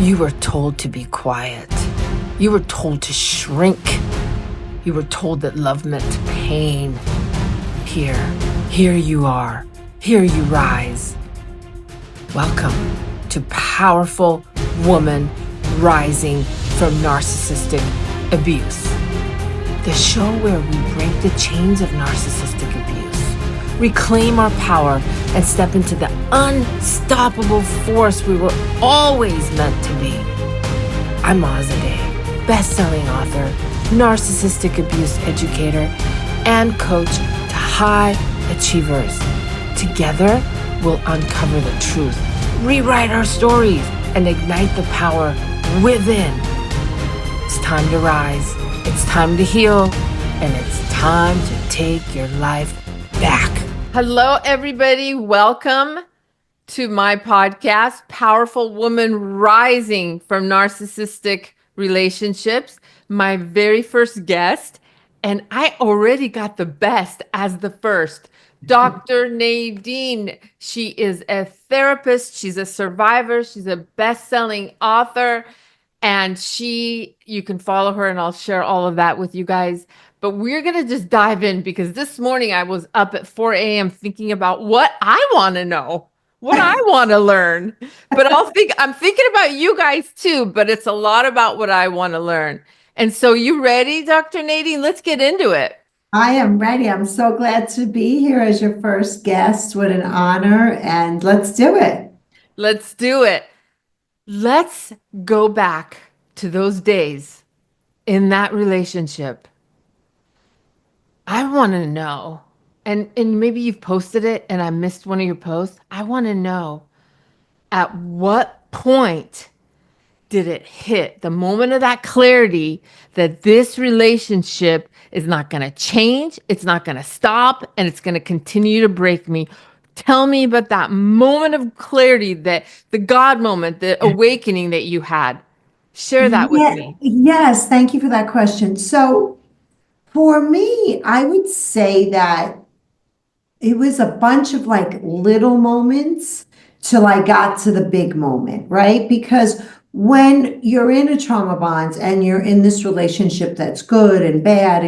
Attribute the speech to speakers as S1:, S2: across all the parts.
S1: You were told to be quiet. You were told to shrink. You were told that love meant pain. Here you are. Here you rise. Welcome to Powerful Woman Rising from Narcissistic Abuse. The show where we break the chains of narcissistic abuse, reclaim our power, and step into the unstoppable force we were always meant to be. I'm Azadeh, best-selling author, narcissistic abuse educator, and coach to high achievers. Together, we'll uncover the truth, rewrite our stories, and ignite the power within. It's time to rise, it's time to heal, and it's time to take your life back. Hello, everybody. Welcome to my podcast, Powerful Woman Rising from Narcissistic Relationships. My very first guest, and I already got the best as the first, Dr. Nadine. She is a therapist. She's a survivor. She's a best-selling author. And you can follow her, and I'll share all of that with you guys. But we're going to just dive in because this morning I was up at 4 a.m. thinking about what I want to know, what I want to learn. But I'm thinking about you guys too, but it's a lot about what I want to learn. And so you ready, Dr. Nadine? Let's get into it.
S2: I am ready. I'm so glad to be here as your first guest. What an honor. And let's do it.
S1: Let's do it. Let's go back to those days in that relationship. I want to know, and maybe you've posted it and I missed one of your posts. I want to know, at what point did it hit the moment of that clarity that this relationship is not going to change, it's not going to stop, and it's going to continue to break me? Tell me about that moment of clarity, that the God moment, the awakening that you had. Share that with me.
S2: Yes, thank you for that question. So for me, I would say that it was a bunch of like little moments till I got to the big moment, right? Because when you're in a trauma bond and you're in this relationship that's good and bad,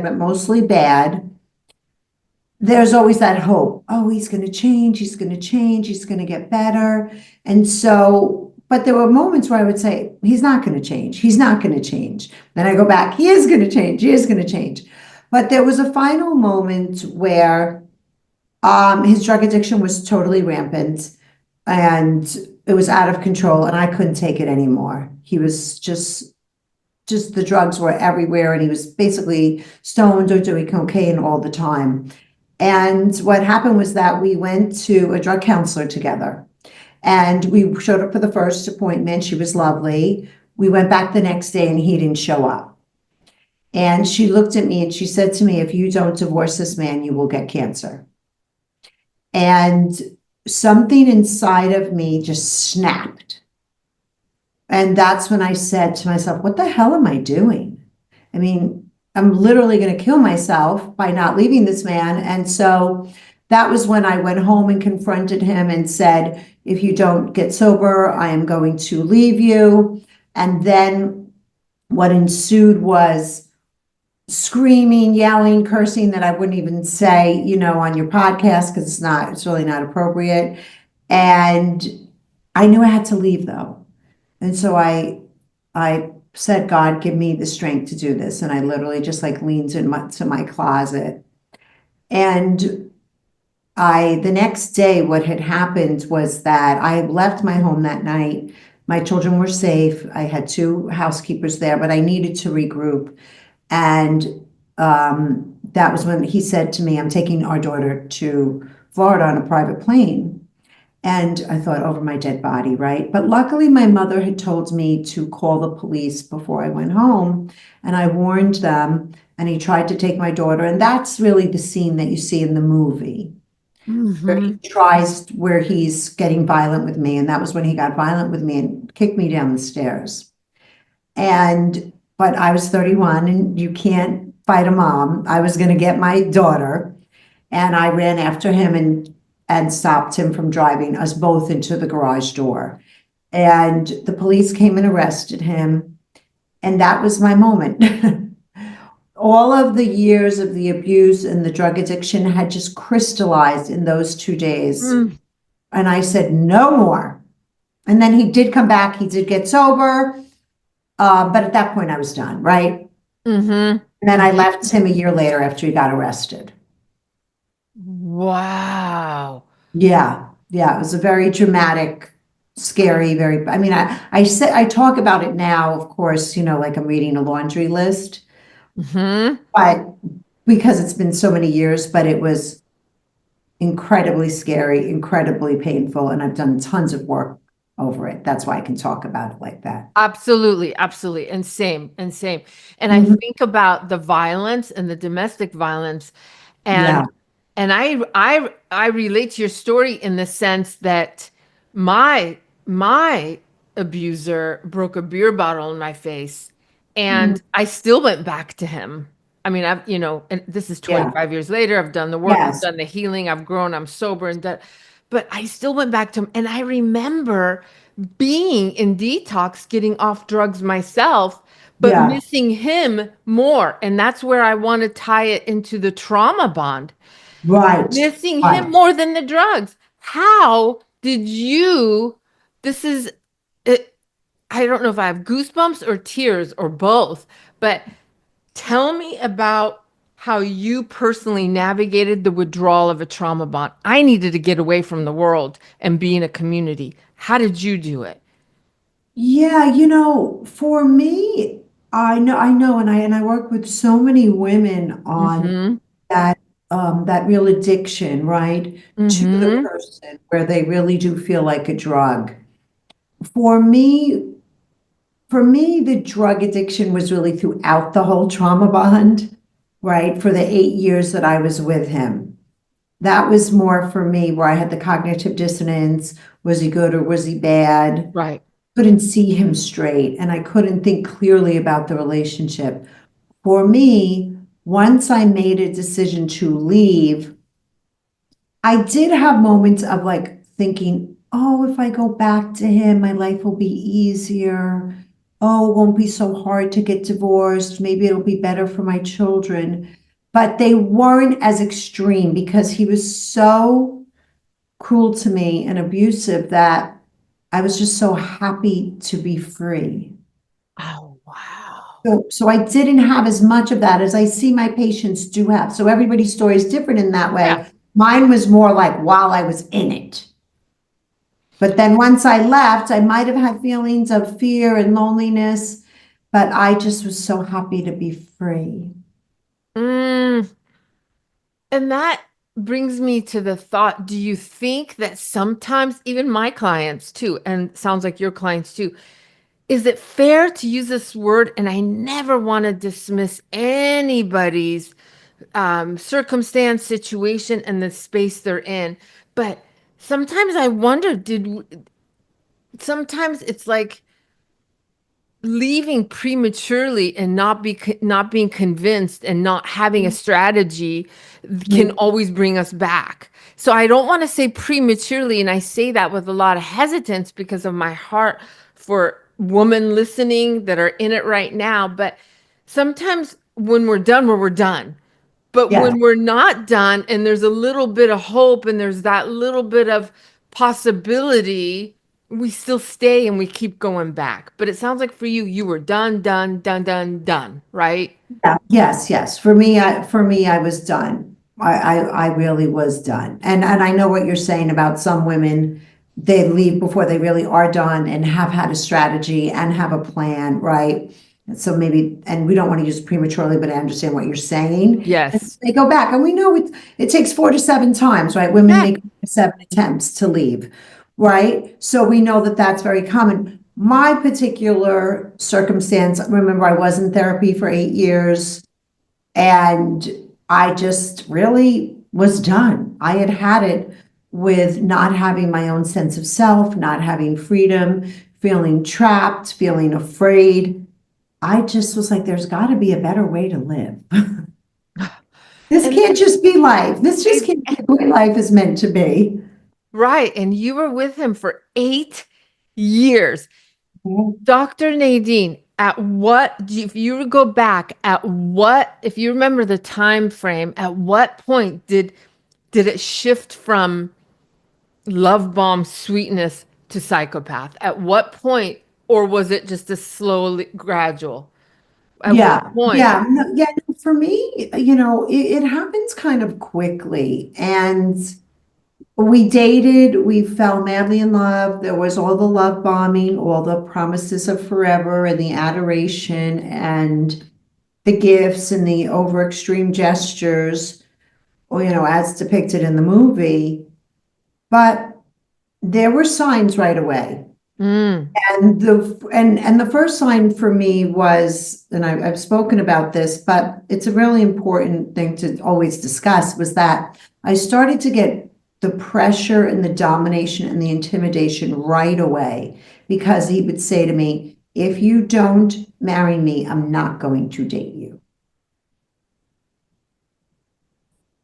S2: but mostly bad, there's always that hope. Oh, he's going to change. He's going to change. He's going to get better. And so, but there were moments where I would say, he's not going to change. He's not going to change. Then I go back, he is going to change. He is going to change. But there was a final moment where his drug addiction was totally rampant and it was out of control and I couldn't take it anymore. He was just the drugs were everywhere and he was basically stoned or doing cocaine all the time. And what happened was that we went to a drug counselor together and we showed up for the first appointment. She was lovely. We went back the next day and he didn't show up. And she looked at me and she said to me, if you don't divorce this man, you will get cancer. And something inside of me just snapped. And that's when I said to myself, what the hell am I doing? I mean, I'm literally going to kill myself by not leaving this man. And so that was when I went home and confronted him and said, if you don't get sober, I am going to leave you. And then what ensued was screaming, yelling, cursing that I wouldn't even say, on your podcast, because it's really not appropriate. And I knew I had to leave though. And so I said, God, give me the strength to do this. And I literally just leaned into my closet. And the next day, what had happened was that I left my home that night. My children were safe. I had 2 housekeepers there, but I needed to regroup. And that was when he said to me, I'm taking our daughter to Florida on a private plane. And I thought, over my dead body, right? But luckily, my mother had told me to call the police before I went home. And I warned them, and he tried to take my daughter. And that's really the scene that you see in the movie. Mm-hmm. Where he's getting violent with me. And that was when he got violent with me and kicked me down the stairs. But I was 31, and you can't fight a mom. I was going to get my daughter. And I ran after him and stopped him from driving us both into the garage door. and the police came and arrested him. And that was my moment. All of the years of the abuse and the drug addiction had just crystallized in those 2 days.
S1: Mm.
S2: And I said, no more. And then he did come back. He did get sober. But at that point, I was done, right?
S1: Mm-hmm.
S2: And then I left him a year later after he got arrested.
S1: Wow.
S2: Yeah. Yeah. It was a very dramatic, scary, very, I mean, I talk about it now, of course, like I'm reading a laundry list,
S1: Mm-hmm.
S2: but because it's been so many years, but it was incredibly scary, incredibly painful, and I've done tons of work over it. That's why I can talk about it like that.
S1: Absolutely, absolutely. And same, and same. And I
S2: Mhm.
S1: think about the violence and the domestic violence,
S2: Yeah,
S1: and I relate to your story in the sense that my abuser broke a beer bottle in my face,
S2: mm,
S1: and I still went back to him. I mean, and this is
S2: yeah,
S1: 25 years later. I've done the work, I've
S2: yes,
S1: done the healing, I've grown, I'm sober and that, but I still went back to him. And I remember being in detox, getting off drugs myself, but
S2: yeah,
S1: missing him more. And that's where I want to tie it into the trauma bond,
S2: right,
S1: missing him
S2: right.
S1: more than the drugs. How did you? This is, it, I don't know if I have goosebumps or tears or both, but tell me about how you personally navigated the withdrawal of a trauma bond. I needed to get away from the world and be in a community. How did you do it?
S2: Yeah, for me, I know, and I work with so many women on
S1: Mm-hmm.
S2: that, that real addiction, right, to the
S1: Mm-hmm.
S2: person where they really do feel like a drug. For me, For me, the drug addiction was really throughout the whole trauma bond, right? For the 8 years that I was with him. That was more for me where I had the cognitive dissonance. Was he good or was he bad?
S1: Right.
S2: Couldn't see him straight, and I couldn't think clearly about the relationship. For me, once I made a decision to leave, I did have moments of like thinking, oh, if I go back to him, my life will be easier. Oh, it won't be so hard to get divorced. Maybe it'll be better for my children. But they weren't as extreme because he was so cruel to me and abusive that I was just so happy to be free.
S1: Oh, wow.
S2: So I didn't have as much of that as I see my patients do have. So everybody's story is different in that
S1: Yeah.
S2: way. Mine was more like while I was in it. But then once I left, I might have had feelings of fear and loneliness, but I just was so happy to be free.
S1: Mm. And that brings me to the thought, do you think that sometimes, even my clients too, and sounds like your clients too, is it fair to use this word? And I never want to dismiss anybody's circumstance, situation, and the space they're in. But sometimes I wonder, sometimes it's like leaving prematurely and not being convinced and not having a strategy can
S2: Mhm.
S1: always bring us back. So I don't want to say prematurely, and I say that with a lot of hesitance because of my heart for women listening that are in it right now. But sometimes when we're done, we're done. But
S2: Yes,
S1: when we're not done and there's a little bit of hope and there's that little bit of possibility, we still stay and we keep going back. But it sounds like for you, you were done, done, done, done, done, right?
S2: yeah, yes, yes. For me, I was done. I really was done. And I know what you're saying about some women, they leave before they really are done and have had a strategy and have a plan, right? And so maybe, and we don't want to use prematurely, but I understand what you're saying. And
S1: Yes.
S2: they go back, and we know it takes 4 to 7 times, right? Women
S1: Yeah.
S2: make 7 attempts to leave, right? So we know that that's very common. My particular circumstance, remember, I was in therapy for 8 years, and I just really was done. I had had it with not having my own sense of self, not having freedom, feeling trapped, feeling afraid. I just was like, there's got to be a better way to live. This
S1: And
S2: can't just be life. This just
S1: it,
S2: can't be the way life is meant to be.
S1: right. And you were with him for 8 Years.
S2: Mhm.
S1: Dr. Nadine, at what, if you would go back, at what, if you remember the time frame, at what point did it shift from love bomb sweetness to psychopath? At what point, or was it just a slowly gradual? At what
S2: Yeah,
S1: point?
S2: yeah, no, yeah. No, for me, it happens kind of quickly. And we dated, we fell madly in love. There was all the love bombing, all the promises of forever and the adoration and the gifts and the over extreme gestures, or, as depicted in the movie. But there were signs right away.
S1: Mm.
S2: And the first sign for me was, and I've spoken about this, but it's a really important thing to always discuss, was that I started to get the pressure and the domination and the intimidation right away, because he would say to me, if you don't marry me, I'm not going to date you.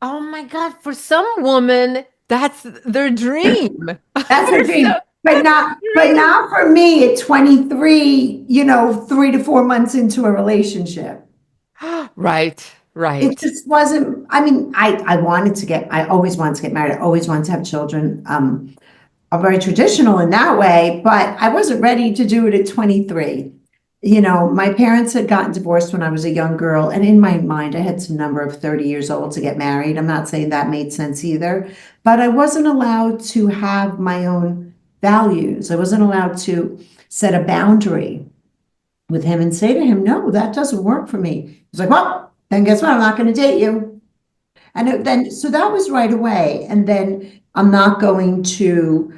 S1: Oh my God, for some woman, that's their their
S2: That's their dream. But
S1: dream.
S2: not for me at 23, 3 to 4 months into a relationship.
S1: Right,
S2: It
S1: right.
S2: just wasn't, I mean, I always wanted to get married. I always wanted to have children. I'm very traditional in that way, but I wasn't ready to do it at 23. My parents had gotten divorced when I was a young girl, and in my mind, I had some number of 30 years old to get married. I'm not saying that made sense either, but I wasn't allowed to have my own values. I wasn't allowed to set a boundary with him and say to him, no, that doesn't work for me. He's like, well, then guess what? I'm not going to date you. Then, so that was right away. And then I'm not going to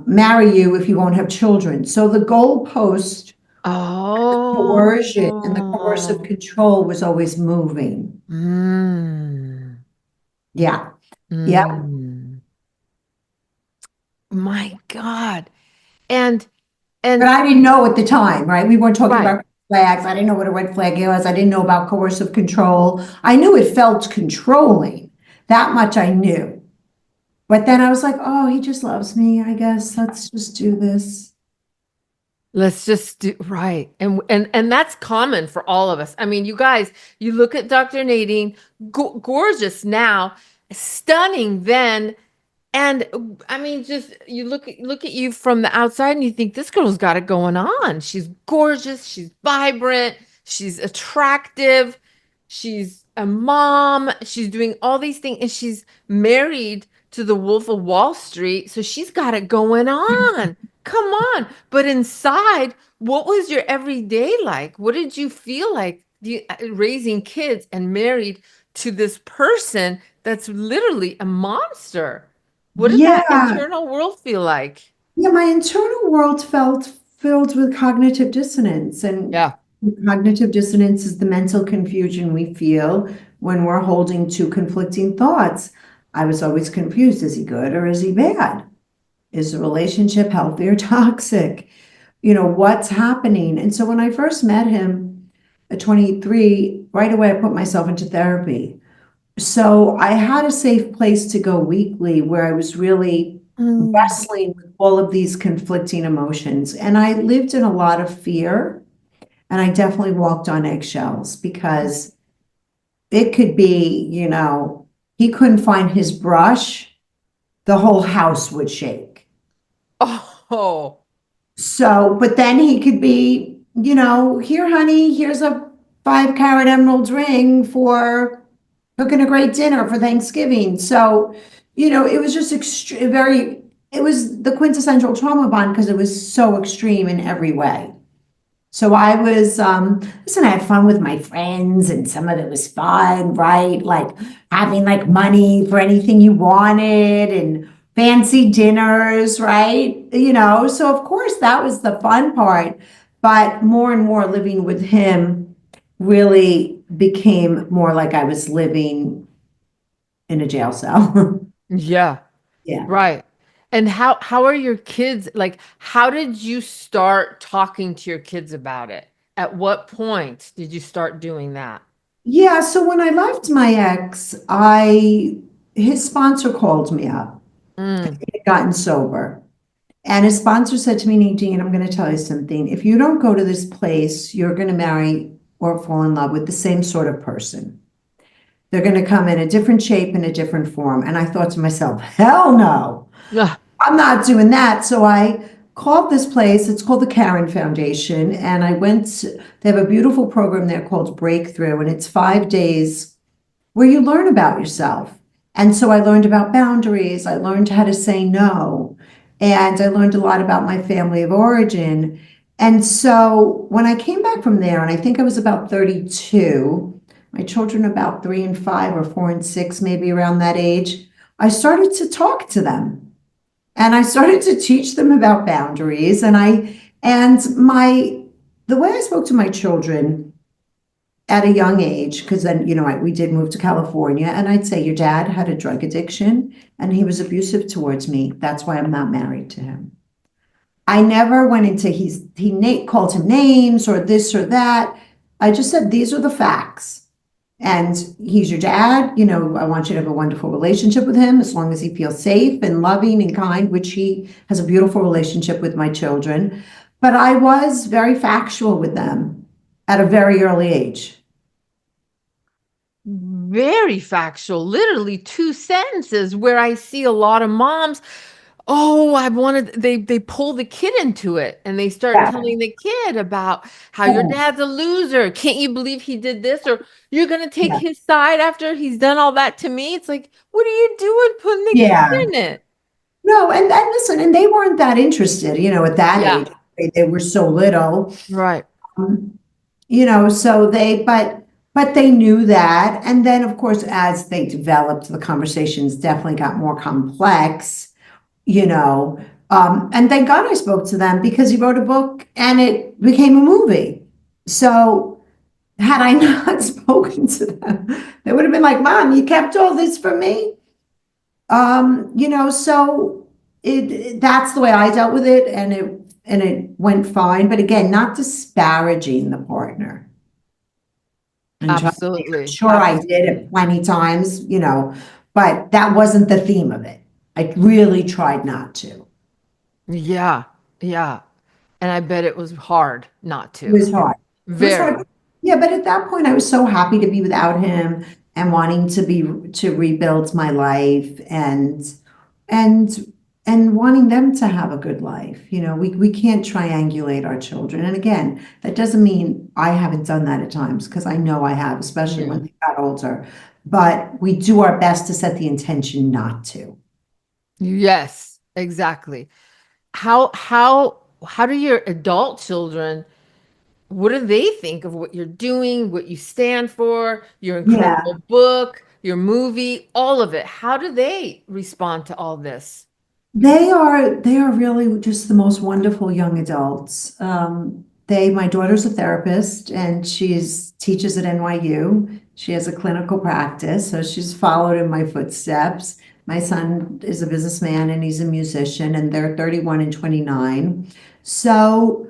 S2: marry you if you won't have children. So the goalpost, coercion, and the coercive
S1: Oh.
S2: control was always moving.
S1: Mm.
S2: Yeah. Yep.
S1: Mm. My God. And
S2: But
S1: and
S2: I didn't know at the time, right? We weren't talking
S1: right.
S2: about flags. I didn't know what a red flag was. I didn't know about coercive control. I knew it felt controlling. That much I knew. But then I was like, oh, he just loves me, I guess. Let's just do this.
S1: Let's just do right. And that's common for all of us. I mean, you guys, you look at Dr. Nadine, gorgeous now, stunning then. And I mean, just you look at you from the outside and you think this girl's got it going on. She's gorgeous, she's vibrant, she's attractive, she's a mom, she's doing all these things, and she's married to the Wolf of Wall Street, so she's got it going on. Come on. But inside, what was your everyday like? What did you feel like raising kids and married to this person that's literally a monster? What did that
S2: Yeah.
S1: internal world feel like?
S2: Yeah, my internal world felt filled with cognitive dissonance. And
S1: Yeah.
S2: cognitive dissonance is the mental confusion we feel when we're holding two conflicting thoughts. I was always confused. Is he good or is he bad? Is the relationship healthy or toxic? What's happening? And so when I first met him at 23, right away I put myself into therapy. So I had a safe place to go weekly where I was really
S1: Mm.
S2: wrestling with all of these conflicting emotions. And I lived in a lot of fear, and I definitely walked on eggshells, because it could be, he couldn't find his brush, the whole house would shake.
S1: Oh.
S2: So, but then he could be, here, honey, here's a 5 carat emerald ring for cooking a great dinner for Thanksgiving. So, it was just it was the quintessential trauma bond because it was so extreme in every way. So I was, listen, I had fun with my friends, and some of it was fun, right? Like having like money for anything you wanted and fancy dinners, right? So of course that was the fun part, but more and more living with him really became more like I was living in a jail cell.
S1: Yeah.
S2: Yeah.
S1: Right. And how are your kids like how did you start talking to your kids about it? At what point did you start doing that?
S2: Yeah, so when I left my ex, I his sponsor called me up.
S1: Mm.
S2: He had gotten sober. And his sponsor said to me, Nadine, I'm going to tell you something. If you don't go to this place, you're going to marry or fall in love with the same sort of person. They're going to come in a different shape and a different form. And I thought to myself, hell no,
S1: Ugh.
S2: I'm not doing that. So I called this place. It's called the Karen Foundation. And they have a beautiful program there called Breakthrough. And it's 5 days where you learn about yourself. And so I learned about boundaries. I learned how to say no. And I learned a lot about my family of origin. And so when I came back from there, and I think I was about 32, my children about 3 and 5 or 4 and 6, maybe around that age, I started to talk to them. And I started to teach them about boundaries. The way I spoke to my children at a young age, because then, we did move to California, and I'd say, your dad had a drug addiction and he was abusive towards me. That's why I'm not married to him. I never went into called him names or this or that. I just said, these are the facts. And he's your dad. I want you to have a wonderful relationship with him as long as he feels safe and loving and kind, which he has a beautiful relationship with my children. But I was very factual with them at a very early age.
S1: Very factual, literally 2 sentences where I see a lot of moms. Oh, they pull the kid into it and they start
S2: Yeah.
S1: telling the kid about how your dad's a loser. Can't you believe he did this? Or you're going to take
S2: Yeah.
S1: his side after he's done all that to me. It's like, what are you doing putting the
S2: Yeah.
S1: kid in it?
S2: No, and listen, and they weren't that interested, at that
S1: Yeah.
S2: age. They were so little.
S1: Right.
S2: So but they knew that. And then, of course, as they developed, the conversations definitely got more complex, and thank God I spoke to them because he wrote a book and it became a movie. So had I not spoken to them, they would have been like, Mom, you kept all this from me. So that's the way I dealt with it, and it went fine. But again, not disparaging the partner. And
S1: Absolutely.
S2: sure, I did it plenty times, but that wasn't the theme of it. I really tried not to.
S1: Yeah. Yeah. And I bet it was hard not
S2: It
S1: to.
S2: was hard. It was
S1: Very.
S2: hard. Yeah, but at that point, I was so happy to be without him and wanting to rebuild my life and and wanting them to have a good life. We can't triangulate our children. And again, that doesn't mean I haven't done that at times, because I know I have, especially
S1: Yeah.
S2: when they got older. But we do our best to set the intention not to.
S1: Yes, exactly. How do your adult children, what do they think of what you're doing, what you stand for, your
S2: Yeah.
S1: incredible book, your movie, all of it? How do they respond to all this?
S2: They are really just the most wonderful young adults. My daughter's a therapist and she's teaches at NYU. She has a clinical practice, so she's followed in my footsteps. My son is a businessman and he's a musician, and they're 31 and 29. So,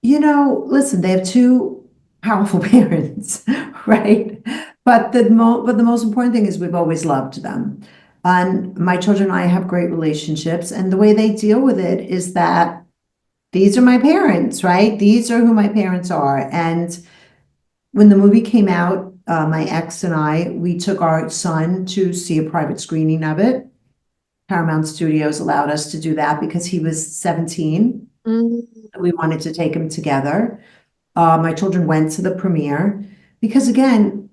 S2: listen, they have two powerful parents, right? But the most important thing is we've always loved them. And my children and I have great relationships, and the way they deal with it is that these are my parents, right? These are who my parents are. And when the movie came out, my ex and we took our son to see a private screening of it. Paramount Studios allowed us to do that because he was 17.
S1: Mm,
S2: We wanted to take him together. My children went to the premiere because, again,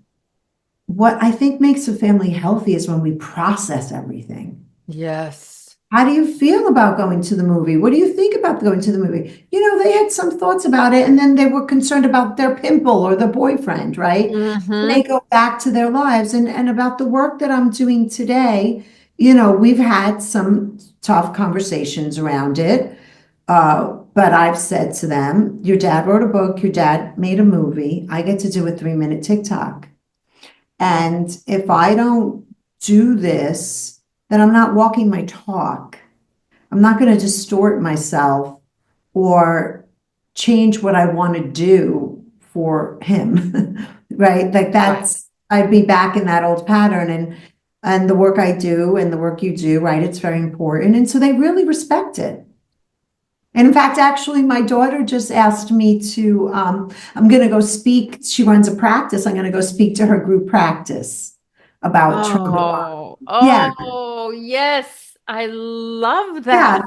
S2: what I think makes a family healthy is when we process everything.
S1: yes.
S2: How do you feel about going to the movie? What do you think about going to the movie? They had some thoughts about it, and then they were concerned about their pimple or their boyfriend, right? And they
S1: Mm-hmm.
S2: go back to their lives. And about the work that I'm doing today, we've had some tough conversations around it. But I've said to them, your dad wrote a book, your dad made a movie. I get to do a 3-minute TikTok. And if I don't do this, then I'm not walking my talk. I'm not going to distort myself or change what I want to do for him, right? Like I'd be back in that old pattern. And the work I do and the work you do, right? It's very important. And so they really respect it. And in fact, actually, my daughter just asked me to, I'm going to go speak. She runs a practice. I'm going to go speak to her group practice about trauma bond.
S1: Oh,
S2: Yeah,
S1: oh, yes. I love
S2: yeah,
S1: that.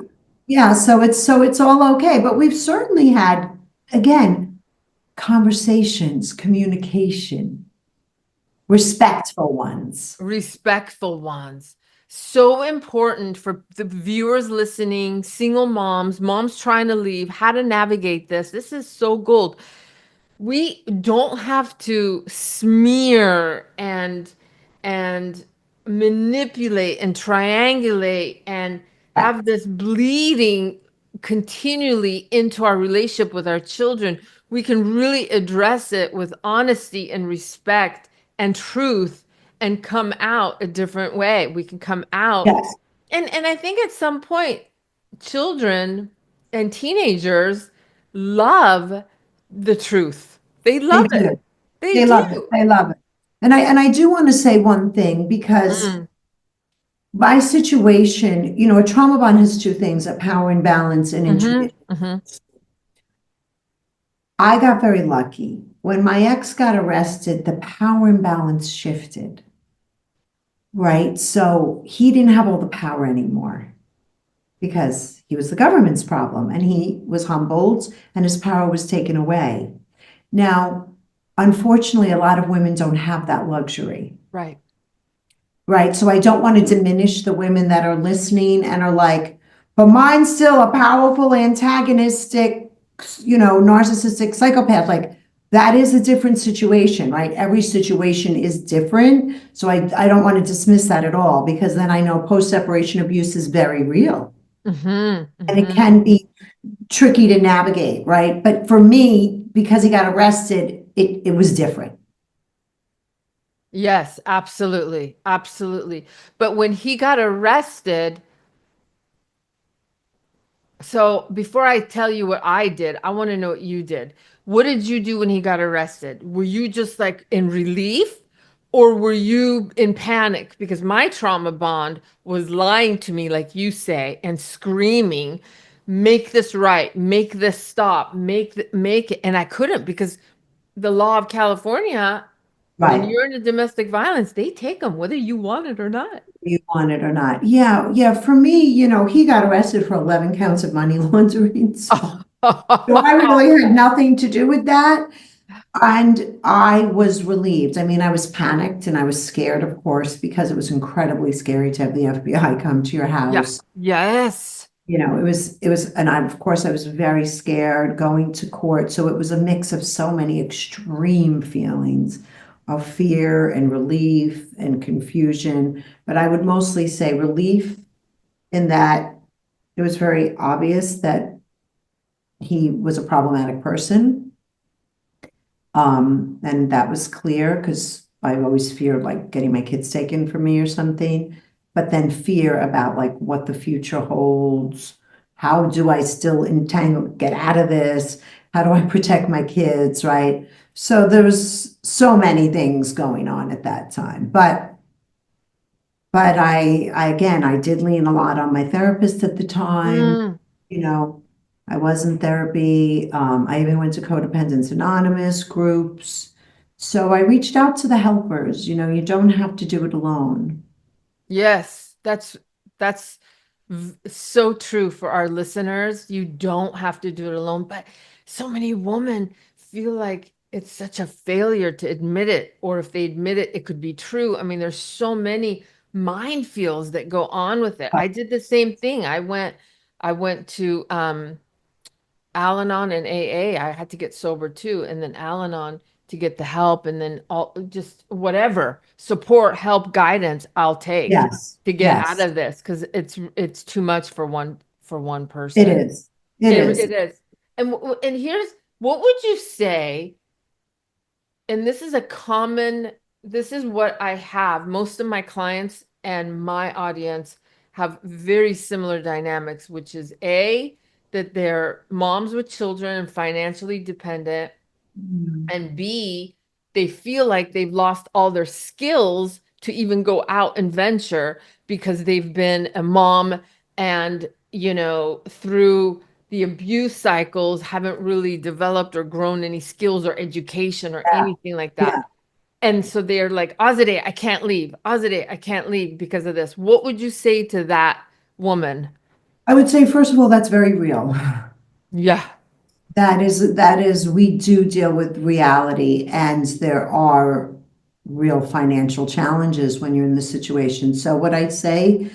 S2: yeah. So it's all okay. But we've certainly had, again, conversations, communication, respectful ones.
S1: Respectful ones. So important for the viewers listening, single moms, moms trying to leave, how to navigate this. This is so gold. We don't have to smear and manipulate and triangulate and
S2: Yeah.
S1: have this bleeding continually into our relationship with our children. We can really address it with honesty and respect and truth and come out a different way. We can come out.
S2: Yes,
S1: And I think at some point children and teenagers love the truth. They
S2: they
S1: love it.
S2: do.
S1: They
S2: They love it.
S1: do.
S2: They love it. And I do want to say one thing because
S1: Mm,
S2: my situation, a trauma bond has two things, a power imbalance and
S1: hmm
S2: intuition.
S1: hmm
S2: I got very lucky. When my ex got arrested, the power imbalance shifted, right? So he didn't have all the power anymore because he was the government's problem and he was humbled and his power was taken away. Now, unfortunately, a lot of women don't have that luxury.
S1: Right.
S2: Right. So I don't want to diminish the women that are listening and are like, but mine's still a powerful, antagonistic, narcissistic psychopath. Like that is a different situation, right? Every situation is different. So I don't want to dismiss that at all because then I know post-separation abuse is very real
S1: hmm
S2: and it
S1: hmm
S2: can be tricky to navigate, right? But for me, because he got arrested, it was different.
S1: Yes, absolutely. Absolutely. But when he got arrested, so before I tell you what I did, I want to know what you did. What did you do when he got arrested? Were you just like in relief or were you in panic? Because my trauma bond was lying to me, like you say, and screaming, make this right, make this stop, make it. And I couldn't because the law of California, when
S2: Right.
S1: you're in a domestic violence, they take them whether you want it or not.
S2: You want it or not. Yeah, yeah. For me, he got arrested for 11 counts of money laundering. So I really had nothing to do with that. And I was relieved. I mean, I was panicked and I was scared, of course, because it was incredibly scary to have the FBI come to your
S1: Yeah.
S2: house.
S1: Yes.
S2: And of course, I was very scared going to court. So it was a mix of so many extreme feelings of fear and relief and confusion. But I would mostly say relief in that it was very obvious that he was a problematic person. And that was clear because I've always feared like getting my kids taken from me or something. But then fear about like what the future holds. How do I still get out of this? How do I protect my kids, right? So there was so many things going on at that time. But again, I did lean a lot on my therapist at the time.
S1: Mm.
S2: You know, I was in therapy. I even went to Codependence Anonymous groups. So I reached out to the helpers. You don't have to do it alone.
S1: Yes, that's so true for our listeners. You don't have to do it alone, but so many women feel like it's such a failure to admit it, or if they admit it, it could be true. I mean, there's so many minefields that go on with it. I did the same thing. I went to Al-Anon and AA. I had to get sober too, and then Al-Anon to get the help, and then all just whatever support, help, guidance I'll take
S2: Yes,
S1: to get out
S2: yes,
S1: of this because it's too much for one
S2: it
S1: person.
S2: is. It
S1: It
S2: is.
S1: is. And here's what would you say? And this is a common, this is what I have. Most of my clients and my audience have very similar dynamics, which is A, that they're moms with children and financially dependent,
S2: Mm.
S1: and B, they feel like they've lost all their skills to even go out and venture because they've been a mom and, through the abuse cycles haven't really developed or grown any skills or education or
S2: Yeah.
S1: anything like
S2: Yeah.
S1: that. And so they're like, Azadeh, I can't leave. Azadeh, I can't leave because of this. What would you say to that woman?
S2: I would say, first of all, that's very real.
S1: Yeah.
S2: We do deal with reality, and there are real financial challenges when you're in this situation. So what I say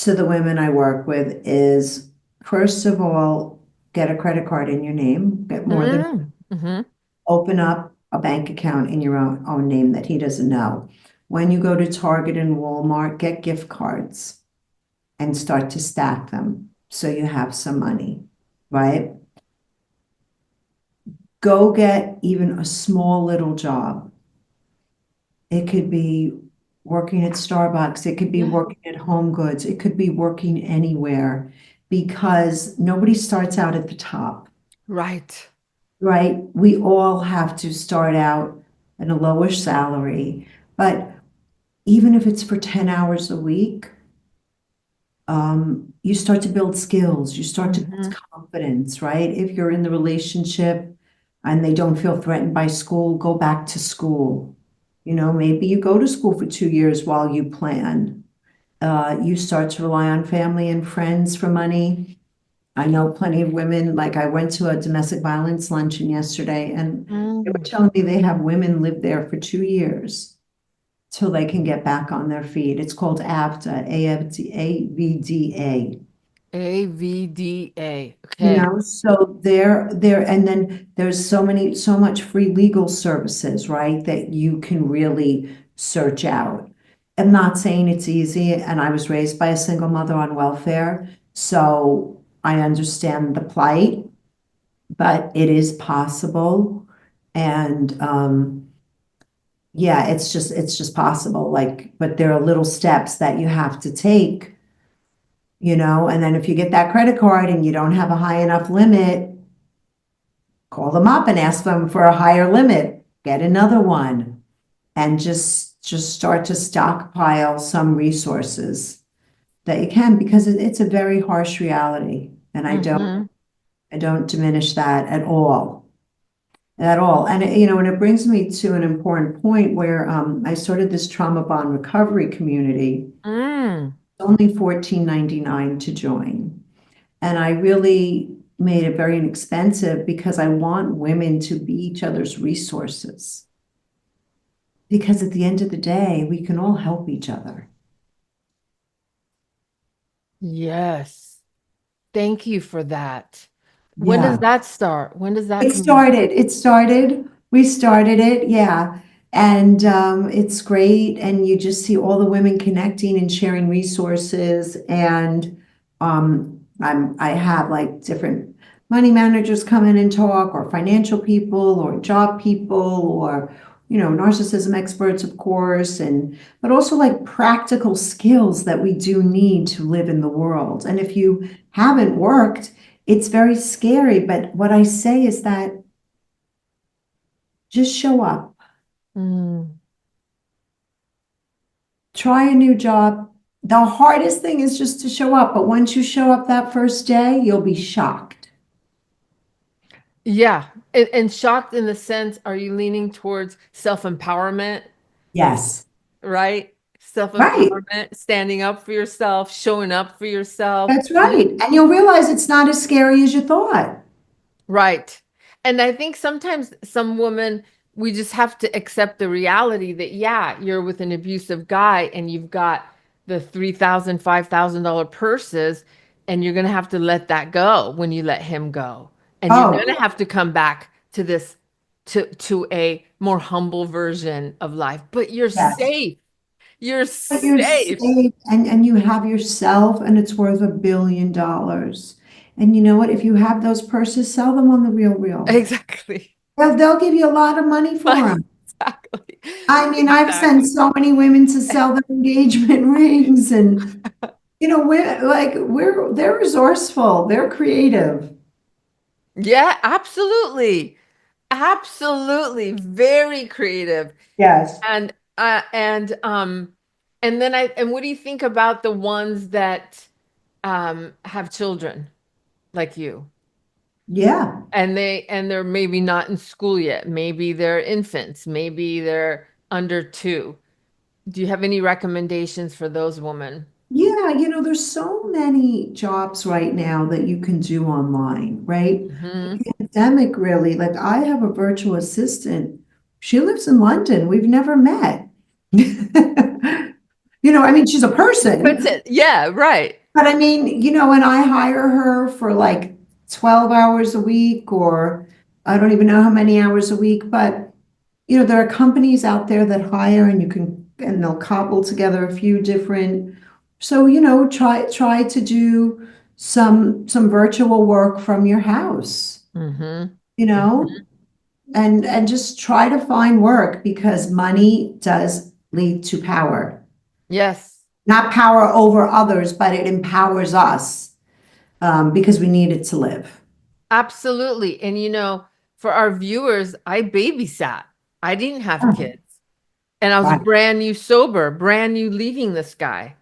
S2: to the women I work with is, first of all, get a credit card in your name, get more than,
S1: Mm-hmm.
S2: open up a bank account in your own name that he doesn't know. When you go to Target and Walmart, get gift cards and start to stack them so you have some money, right? Go get even a small little job. It could be working at Starbucks, it could be
S1: Yeah.
S2: working at Home Goods, it could be working anywhere, because nobody starts out at the top,
S1: Right.
S2: right? We all have to start out at a lower salary, but even if it's for 10 hours a week, you start to build skills, you start to build
S1: Mm-hmm.
S2: confidence, right? If you're in the relationship and they don't feel threatened by school, go back to school. Maybe you go to school for 2 years while you plan. You start to rely on family and friends for money. I know plenty of women, like I went to a domestic violence luncheon yesterday, and they were
S1: Mm.
S2: telling me they have women live there for 2 years till they can get back on their feet. It's called AVDA, AVDA.
S1: AVDA. Okay.
S2: So and then there's so much free legal services, right, that you can really search out. I'm not saying it's easy, and I was raised by a single mother on welfare, so I understand the plight, but it is possible. And yeah, it's just possible. Like, but there are little steps that you have to take, and then if you get that credit card and you don't have a high enough limit, call them up and ask them for a higher limit, get another one, and just start to stockpile some resources that you can, because it's a very harsh reality. And
S1: Mm-hmm.
S2: I don't diminish that at all. At all. And and it brings me to an important point where I started this trauma bond recovery community.
S1: Mm.
S2: It's only $14.99 to join. And I really made it very inexpensive because I want women to be each other's resources. Because at the end of the day, we can all help each other.
S1: Yes. Thank you for that. When does
S2: Yeah.
S1: that start? When does that come?
S2: We started it, yeah. And it's great. And you just see all the women connecting and sharing resources. And I have like different money managers come in and talk, or financial people, or job people, or narcissism experts, of course, but also like practical skills that we do need to live in the world. And if you haven't worked, it's very scary, but what I say is that just show up.
S1: Mm.
S2: Try a new job. The hardest thing is just to show up, but once you show up that first day, you'll be shocked.
S1: Yeah. And shocked in the sense, are you leaning towards self-empowerment,
S2: Yes.
S1: right?
S2: Right.
S1: Self-empowerment, standing up for yourself, showing up for yourself.
S2: That's right. And you'll realize it's not as scary as you thought.
S1: Right. And I think sometimes some women, we just have to accept the reality that, yeah, you're with an abusive guy and you've got the $3,000, $5,000 purses, and you're going to have to let that go when you let him go. And you're going
S2: Oh,
S1: to have to come back to this, to a more humble version of life. But you're
S2: yes.
S1: safe. You're
S2: But you're
S1: safe.
S2: safe, and you have yourself, and it's worth $1 billion. And you know what? If you have those purses, sell them on the real.
S1: Exactly.
S2: They'll give you a lot of money for them.
S1: Exactly.
S2: I mean, I've sent
S1: Exactly.
S2: so many women to sell their engagement rings, and they're resourceful, they're creative.
S1: Yeah, absolutely. Absolutely. Very creative.
S2: Yes.
S1: And and what do you think about the ones that have children like you?
S2: Yeah.
S1: They're maybe not in school yet. Maybe they're infants. Maybe they're under two. Do you have any recommendations for those women?
S2: Yeah, there's so many jobs right now that you can do online, right?
S1: Hmm.
S2: The pandemic really, like I have a virtual assistant. She lives in London. We've never met. I mean, she's a
S1: That's
S2: person,
S1: it. Yeah, right.
S2: but I mean, and I hire her for like 12 hours a week, or I don't even know how many hours a week, but there are companies out there that hire and they'll cobble together a few different. So, try to do some virtual work from your house,
S1: Hmm.
S2: you know, and just try to find work because money does lead to power.
S1: Yes,
S2: Not power over others, but it empowers us because we need it to live.
S1: absolutely. And for our viewers, I babysat. I didn't have
S2: Oh,
S1: kids. And I was
S2: right.
S1: brand new sober, brand new leaving this guy,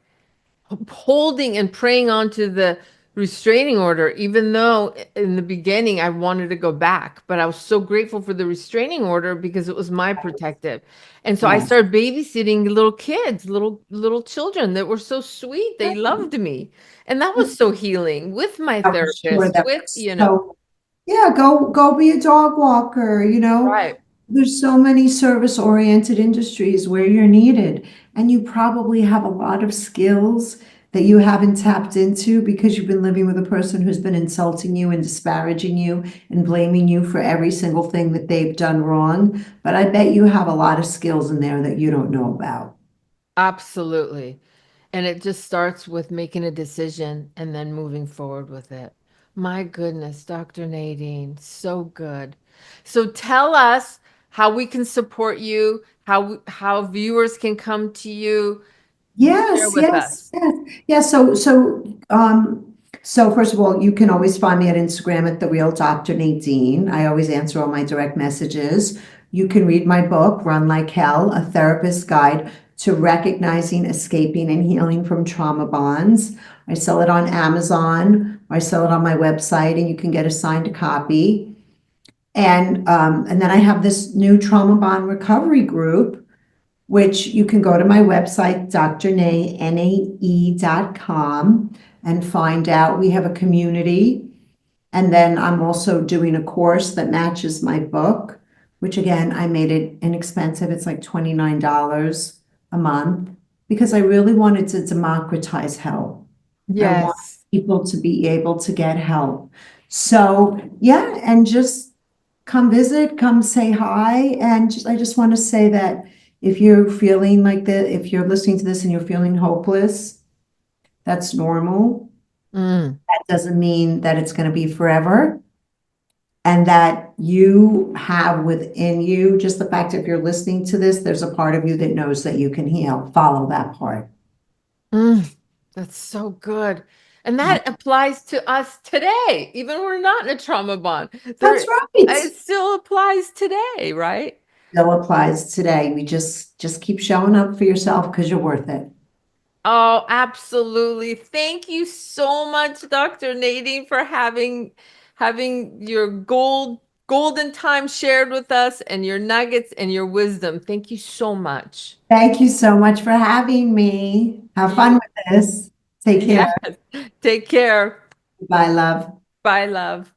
S1: holding and praying onto the restraining order, even though in the beginning I wanted to go back. But I was so grateful for the restraining order because it was my protective. And so I
S2: Yeah.
S1: started babysitting little kids, little children that were so sweet. They loved me. And that was so healing with my
S2: I'm sure
S1: therapist,
S2: that
S1: with,
S2: was so. Yeah, go be a dog walker,
S1: right.
S2: There's so many service-oriented industries where you're needed, and you probably have a lot of skills that you haven't tapped into because you've been living with a person who's been insulting you and disparaging you and blaming you for every single thing that they've done wrong. But I bet you have a lot of skills in there that you don't know about.
S1: Absolutely. And it just starts with making a decision and then moving forward with it. My goodness, Dr. Nadine, so good. So tell us how we can support you, how viewers can come to you. Share
S2: Yes,
S1: with
S2: yes,
S1: us.
S2: yes. Yeah, so first of all, you can always find me at Instagram at The Real Dr. Nadine. I always answer all my direct messages. You can read my book, Run Like Hell, A Therapist's Guide to Recognizing, Escaping, and Healing from Trauma Bonds. I sell it on Amazon. I sell it on my website, and you can get a signed copy. And then I have this new trauma bond recovery group which you can go to my website, drnae.com, and find out. We have a community. And then I'm also doing a course that matches my book, which again, I made it inexpensive. It's like $29 a month because I really wanted to democratize help. I want
S1: Yes.
S2: people to be able to get help. So, yeah, and just come visit, come say hi. And I just want to say that if you're feeling like that, if you're listening to this and you're feeling hopeless, that's normal.
S1: Mm,
S2: That doesn't mean that it's going to be forever. And that you have within you, just the fact if you're listening to this, there's a part of you that knows that you can heal. Follow that part.
S1: mm, that's so good. And that applies to us today, even we're not in a trauma bond.
S2: That's
S1: There,
S2: right.
S1: it still applies today, right?
S2: Still applies today. We just keep showing up for yourself because you're worth it.
S1: Oh, absolutely. Thank you so much, Dr. Nadine, for having your golden time shared with us and your nuggets and your wisdom. Thank you so much.
S2: Thank you so much for having me. Have fun
S1: You,
S2: with this. Take care.
S1: yes. Take care.
S2: Bye, love.
S1: Bye, love.